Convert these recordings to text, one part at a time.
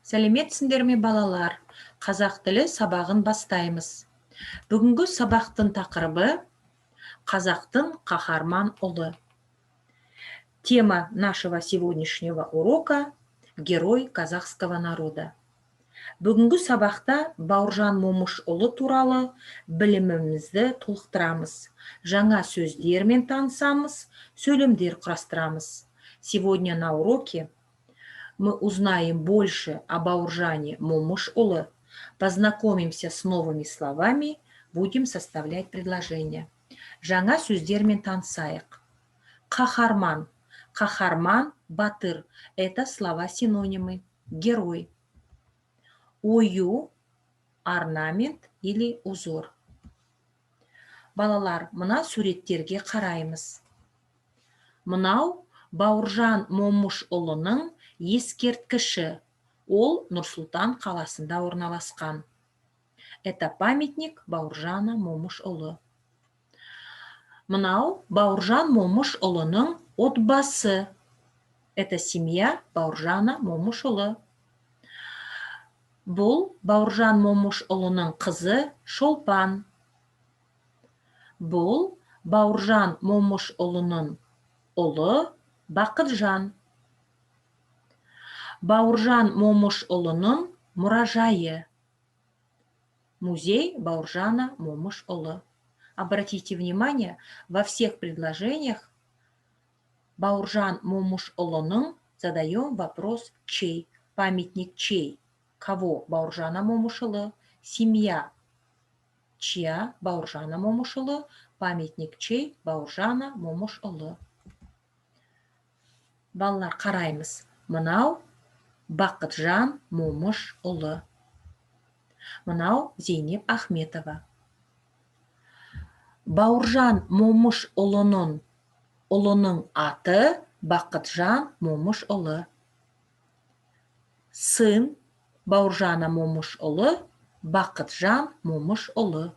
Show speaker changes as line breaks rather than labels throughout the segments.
Сәлеметсіңдер ме балалар? Қазақ тілі сабағын бастаймыз. Бүгінгі сабақтың тақырыбы қазақтың қаһарман ұлы. Тема нашего сегодняшнего урока – герой казахского народа. Бүгінгі сабақта Бауыржан Момышұлы туралы білімімізді толықтырамыз. Жаңа сөздермен танысамыз, сөйлемдер құрастырамыз. Сегодня на уроке мы узнаем больше о Бауыржане Момышұлы, познакомимся с новыми словами, будем составлять предложения. Жаңа сөздермен танысайық. Қаһарман. Қаһарман, батыр – это слова-синонимы. Герой. Ою, орнамент или узор. Балалар, мына суреттерге қараймыз. Мынау Бауыржан Момышұлының ескерткіші. Ол Нұр-Сұлтан қаласында орналасқан. Это памятник Бауыржана Момышұлы. Мынау Бауыржан Момышұлының отбасы. Это семья Бауыржана Момышұлы. Бұл Бауыржан Момышұлының қызы Шолпан. Бұл Бауыржан Момышұлының ұлы Бақытжан. Бауыржан Момышұлының мұражайы. Музей Бауыржана Момышұлы. Обратите внимание, во всех предложениях Бауыржан Момышұлының задаем вопрос чей, памятник чей. Кого? Бауыржана Момышұлы. Семья чья? Бауыржана Момышұлы. Памятник чей? Бауыржана Момышұлы. Балалар, қараймыз. Мынау Бақытжан Момышұлы. Мынау Зейнеп Ахметова. Бауыржан Момышұлының аты Бақытжан Момышұлы. Сын Бауыржана Момышұлы Бақытжан Момышұлы.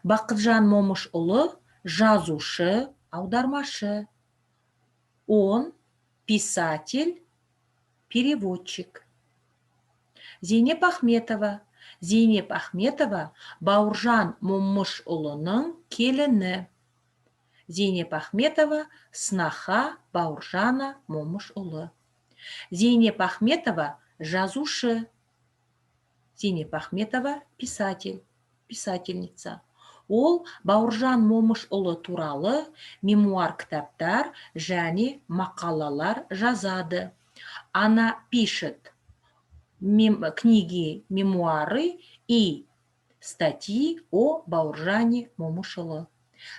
Бақытжан Момышұлы жазушы, аудармашы. Он писатель, переводчик. Зейнеп Ахметова. Зейнеп Ахметова Бауыржан Момышұлының келіні. Зейнеп Ахметова снаха Бауыржана Момышұлы. Зейнеп Ахметова жазушы. Зейнеп Ахметова писатель, писательница. Ол Бауыржан Момышұлы туралы мемуар кітаптар және мақалалар жазады. Она пишет книги, мемуары и статьи о Бауыржане Момышұлы.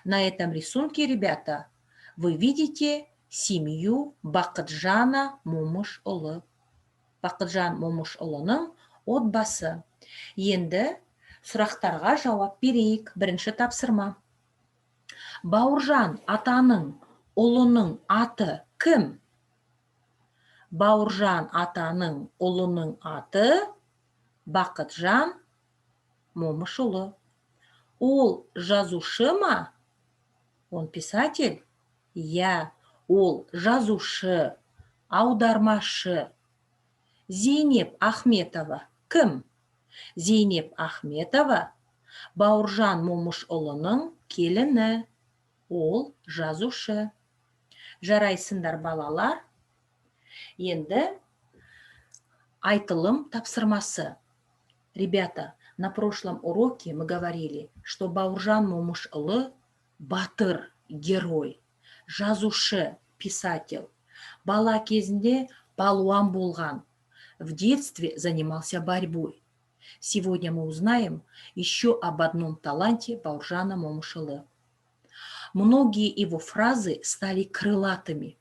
На этом рисунке, ребята, вы видите семью Бақытжана Момышұлы. Бақытжан Момышұлының отбасы. Енді сұрақтарға жауап берейік. Бірінші тапсырма. Бауыржан атаның ұлының аты кім? Бауыржан атаның ұлының аты Бақытжан Момышұлы. Ол жазушы ма? Он писатель? Я, ол жазушы, аудармашы. Зейнеп Ахметова кім? Зейнеп Ахметова Бауыржан Момышұлының келіні. Ол жазушы. Жарайсыңдар балалар. Енді айтылым тапсырмасы. Ребята, на прошлом уроке мы говорили, что Бауыржан Момышұлы батыр, герой, жазушы, писатель. Бала кезінде палуан болған. В детстве занимался борьбой. Сегодня мы узнаем еще об одном таланте Бауыржана Момышұлы. Многие его фразы стали крылатыми.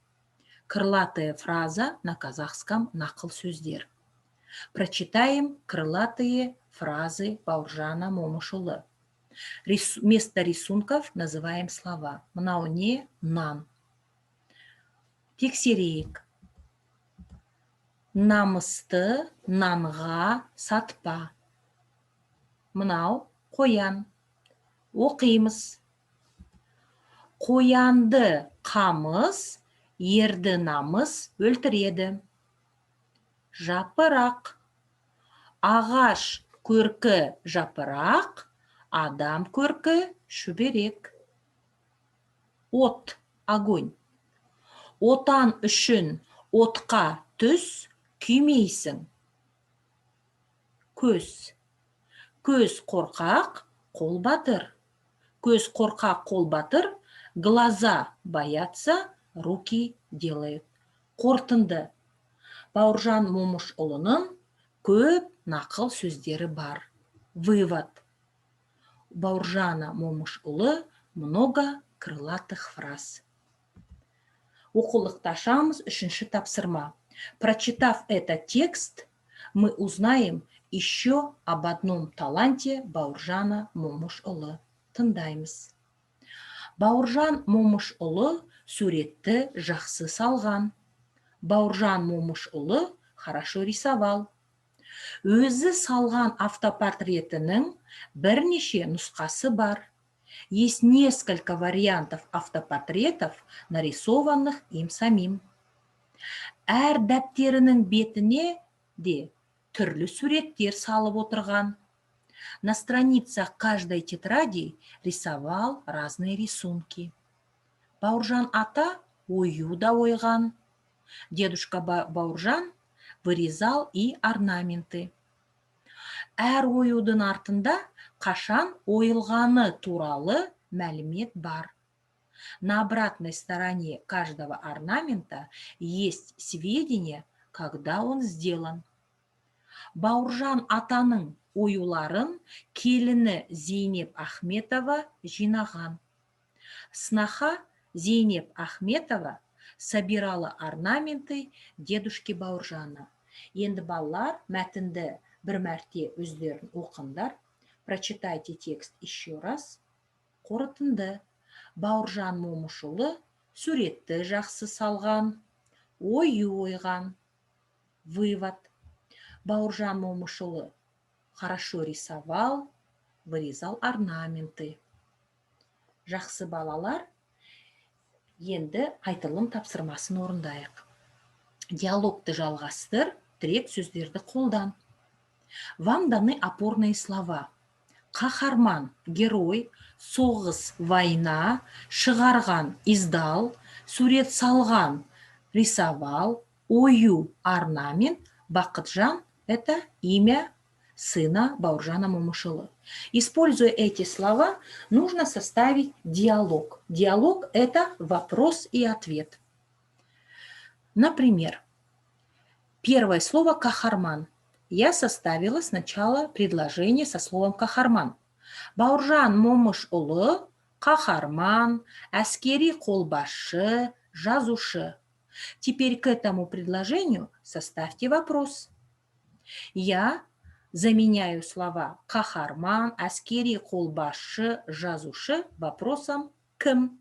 Крылатая фраза на казахском нақыл сөздер. Прочитаем крылатые фразы Бауыржана Момышұлы. Вместо рисунков называем слова. Мынау не? Нан. Тексерейік. Намысты нанға сатпа. Мынау қоян. Оқимыз. Қоянды қамыс, ерді намыс өлтіреді. Жапырақ. Ағаш көркі жапырақ, адам көркі шүберек. От, огонь. Отан үшін отқа түс, күймейсің. Көз. Көз қорқақ, қол батыр. Көз қорқақ, қол батыр. Глаза боятся, руки делают. Қорытынды. Бауыржан Момышұлының көп нақыл сөздері бар. Вывод. У Бауыржана Момышұлы много крылатых фраз. Оқулықташамыз үшінші тапсырма. Прочитав этот текст, мы узнаем еще об одном таланте Бауыржана Момышұлы. Тыңдаймыз. Бауыржан Момышұлы суретті жақсы салған. Бауыржан Момышұлы хорошо рисовал. Өзі салған автопортретінің бірнеше нұсқасы бар. Есть несколько вариантов автопортретов, нарисованных им самим. Әр дәптерінің бетіне де түрлі суреттер салып отырған. На страницах каждой тетради рисовал разные рисунки. Бауыржан ата ою да ойған. Дедушка Бауыржан вырезал и орнаменты. Әр оюдың артында қашан ойылғаны туралы мәлімет бар. На обратной стороне каждого орнамента есть сведения, когда он сделан. Бауыржан атаның оюларын келіні Зейнеп Ахметова жинаған. Снаха Зейнеп Ахметова собирала орнаменты дедушки Бауыржана. Енді балалар мәтінді бір мәрте өздерін оқыңдар. Прочитайте текст еще раз. Қорытынды. Бауыржан Момышұлы суретті жақсы салған, ою ойған. Вывод. Бауыржан Момышұлы хорошо рисовал, вырезал орнаменты. Жақсы балалар, енді айтылым тапсырмасын орындайық. Диалогты жалғастыр, тірек сөздерді қолдан. Вам даны опорные слова. Қаһарман, герой, соғыс, война, шығарған, издал, сурет салған, рисовал, ою, орнамент, Бақытжан – это имя сына Бауыржана Момышұлы. Используя эти слова, нужно составить диалог. Диалог – это вопрос и ответ. Например, первое слово «каһарман». Я составила сначала предложение со словом «каһарман». Бауыржан Момышұлы каһарман, әскери қолбасшы, жазушы. Теперь к этому предложению составьте вопрос. Я заменяю слова каһарман, әскери қолбасшы, жазушы вопросом «кім?».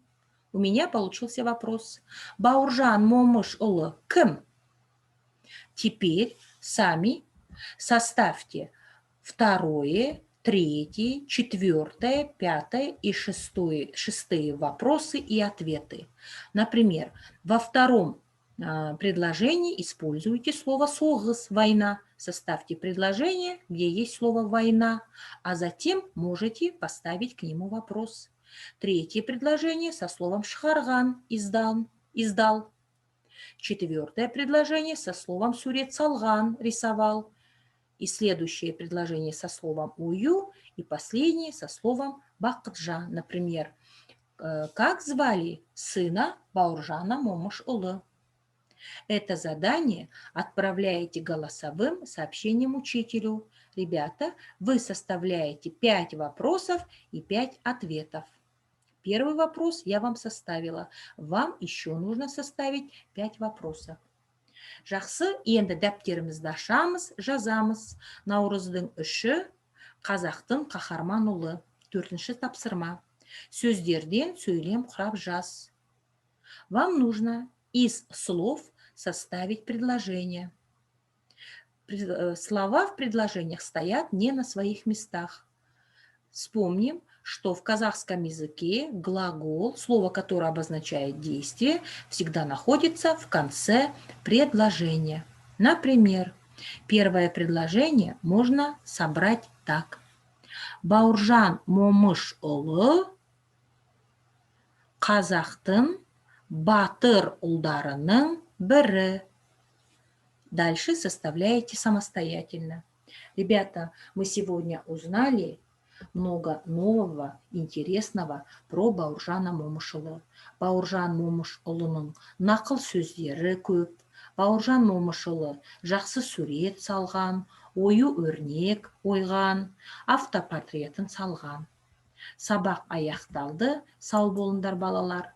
У меня получился вопрос. Бауыржан Момышұлы кім? Теперь сами составьте второе, третье, четвертое, пятое и шестые вопросы и ответы. Например, во втором предложении используйте слово «соғыс», «война». Составьте предложение, где есть слово «война», а затем можете поставить к нему вопрос. Третье предложение со словом «шығарған», «издал». Четвертое предложение со словом «сурет салған», «рисовал». И следующее предложение со словом «ую» и последнее со словом «Бақытжан». Например, как звали сына Бауыржана Момышұлы? Это задание отправляете голосовым сообщением учителю. Ребята, вы составляете 5 вопросов и 5 ответов. Первый вопрос я вам составила. Вам еще нужно составить 5 вопросов. Жақсы, енді дәптерімізді ашамыз, жазамыз. Наурыздың 3-і қазақтың қаһарман ұлы. 4-ші тапсырма. Сөздерден сөйлем құрап жаз. Вам нужно из слов составить предложение. Слова в предложениях стоят не на своих местах. Вспомним, что в казахском языке глагол, слово, которое обозначает действие, всегда находится в конце предложения. Например, Первое предложение можно собрать так. Бауыржан Момышұлы қазақтың батыр ұлдарының бірі. Дальше составляете самостоятельно. Ребята, мы сегодня узнали много нового, интересного про Бауыржан Момышұлы. Бауыржан Момышұлының нақыл сөздері көп. Бауыржан Момышұлы жақсы сурет салған, ою өрнек ойған, автопортретін салған. Сабақ аяқталды. Сау болыңдар балалар.